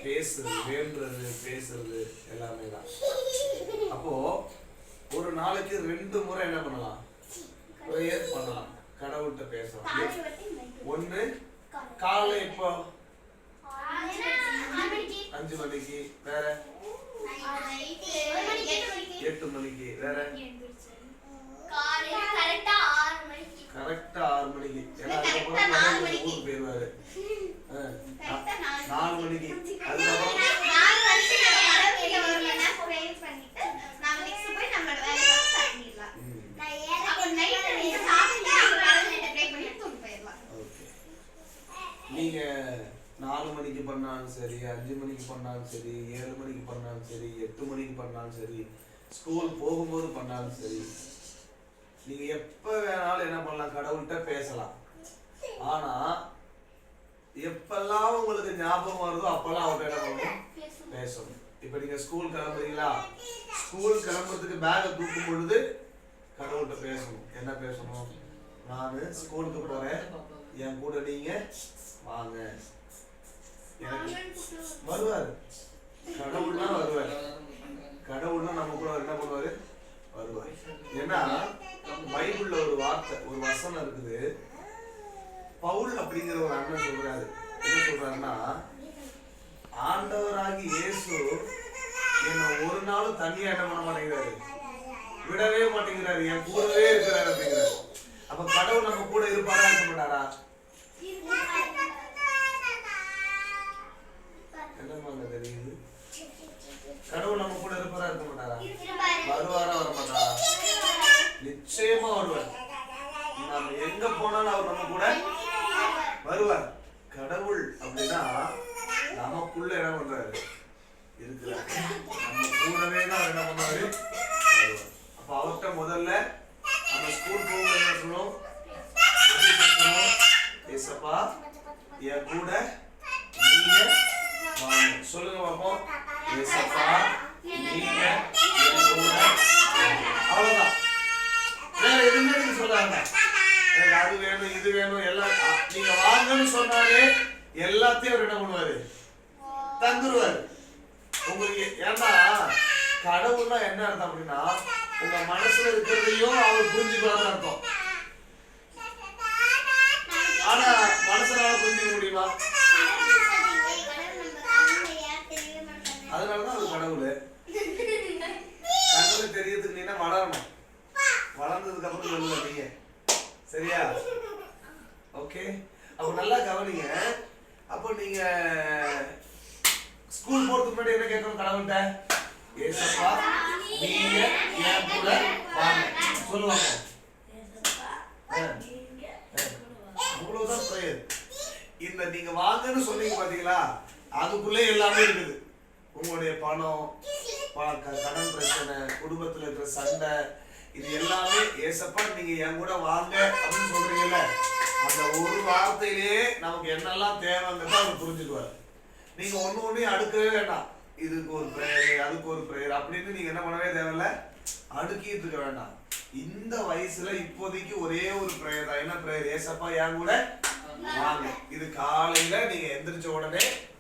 பேசுறது, வேண்டுறது, பேசுறது எல்லாமே தான். அப்போ ஒரு நாளைக்கு 2 முறை என்ன பண்ணலாம்? ப்ரேயர் பண்ணலாம், கடவுள்கிட்ட பேசலாம். ஒண்ணு காலைல இப்போ 5 மணிக்கு, வேற 8 மணிக்கு, வேற கரெக்டா 6 மணிக்கு. ஏன்னா அதுக்கப்புறம் ஊருக்கு போயிடுவாரு. 4 மணிக்கு, அதுக்கப்புறம் நீங்க 4 மணிக்கு பண்ணாலும் சரி, 5 மணிக்கு பண்ணாலும் சரி, 7 மணிக்கு பண்ணாலும் சரி, 8 மணிக்கு பண்ணாலும் சரி, ஸ்கூல் போகும்போது பண்ணாலும் சரி, நீங்க எப்ப வேணாலும் என்ன பண்ணலாம்? கடவுள்கிட்ட பேசலாம். ஆனா எப்பெல்லாம் உங்களுக்கு ஞாபகம் வருதோ அப்பெல்லாம் அவர்கிட்ட என்ன பண்ணணும்? பேசணும். இப்ப நீங்க ஸ்கூல் கிளம்புறீங்களா? ஸ்கூல் கிளம்புறதுக்கு பேக தூக்கும் பொழுது கடவுள்கிட்ட பேசணும். என்ன பேசணும்? நானு ஸ்கூலுக்கு போறேன், என் கூட நீங்க வாங்க. எனக்கு வருவாரு, கடவுள்னா வருவாரு. கடவுள்னா நம்ம கூட என்ன பண்ணுவாரு? வருவாரு. ஏன்னா பைபிள்ல ஒரு வார்த்தை, ஒரு வசனம் இருக்குது. பவுல் அப்படிங்கிற ஒரு அண்ணன் சொல்றாரு. என்ன சொல்றாருன்னா, ஆண்டவராகி இயேசு என்ன ஒரு நாளும் தனியா என்ன பண்ண மாட்டேங்கிறாரு, விடவே மாட்டேங்கிறாரு, என் கூடவே இருக்கிறாரு அப்படிங்கிறாரு. அப்ப கடவுள் நம்ம கூட இருப்பாரா, இருக்க மாட்டாரா? என்னமா தெரியுது? கடவுள் நம்ம கூட இருப்பாரா, இருக்க மாட்டாரா? வருவாரா, வர மாட்டாரா? நிச்சயமா வருவார். நாம எங்க போனாலும் அவர் நம்ம கூட வருவார். கடவுள் அப்படின்னா நமக்குள்ள என்ன பண்றாரு? இருக்கிறார். நம்ம கூடவே தான் என்ன பண்ணுவாரு? வருவார். அப்ப அவர்கிட்ட முதல்ல நம்ம ஸ்கூல் போகும்போது என்ன சொல்லணும்? ஏசப்பா என் கூட நீங்க வாங்க. சொல்லுங்க பாப்போம். ஏசப்பா நீங்க என் கூட. அவ்வளவுதான். வேற எதுவுமே நீங்க சொல்லாங்க. எனக்கு அது வேணும், இது வேணும், எல்லாம் நீங்க வாங்கன்னு சொன்னாலே எல்லாத்தையும் அவர் என்ன பண்ணுவாரு? தந்துருவாரு உங்களுக்கு. ஏன்னா கடவுள்னா என்ன அர்த்தம் அப்படின்னா, உங்க மனசுல இருக்கிறதையும் அவர் புரிஞ்சுக்கலாம்னு அர்த்தம். ஆனா மனசுனால புரிஞ்சுக்க முடியுமா? அதனாலதான் அது கடவுள். கடவுள் தெரியறதுக்கு நீங்க வளரணும். வளர்ந்ததுக்கு அப்புறம் சொல்லுங்க நீங்க. சரியா? ஓகே. அப்ப நல்லா கவனிங்க. அப்போ நீங்க ஸ்கூல் போறதுக்கு முன்னாடி என்ன கேட்கணும் கடவுள்கிட்ட? ஏசப்பா நீங்க என் கூட வாங்க சொல்லுவாங்க. அவ்வளவுதான் பிரேயர். இந்த நீங்க வாங்கன்னு சொன்னீங்க பாத்தீங்களா, அதுக்குள்ளே எல்லாமே இருக்குது. உங்களுடைய பணம், கடன் பிரச்சனை, குடும்பத்துல இருக்கிற சண்டை, இது எல்லாமே ஏசப்பா நீங்க என் கூட வாங்க அப்படின்னு சொல்றீங்கல்ல, அந்த ஒரு வார்த்தையிலேயே நமக்கு என்னெல்லாம் தேவைங்கிறத அவர் புரிஞ்சுக்குவார். நீங்க ஒண்ணையும் அடுக்கவே வேண்டாம். இதுக்கு ஒரு பிரேயர், அதுக்கு ஒரு பிரேயர் அப்படின்னு நீங்க என்ன பண்ணவே தேவையில்ல, அடுக்கிட்டு இருக்க வேண்டாம். இந்த வயசுல இப்போதைக்கு ஒரே ஒரு பிரேயர் தான். என்ன பிரேயர்? ஏசப்பா என் கூட வாங்க. இது காலையில நீங்க எந்திரிச்ச உடனே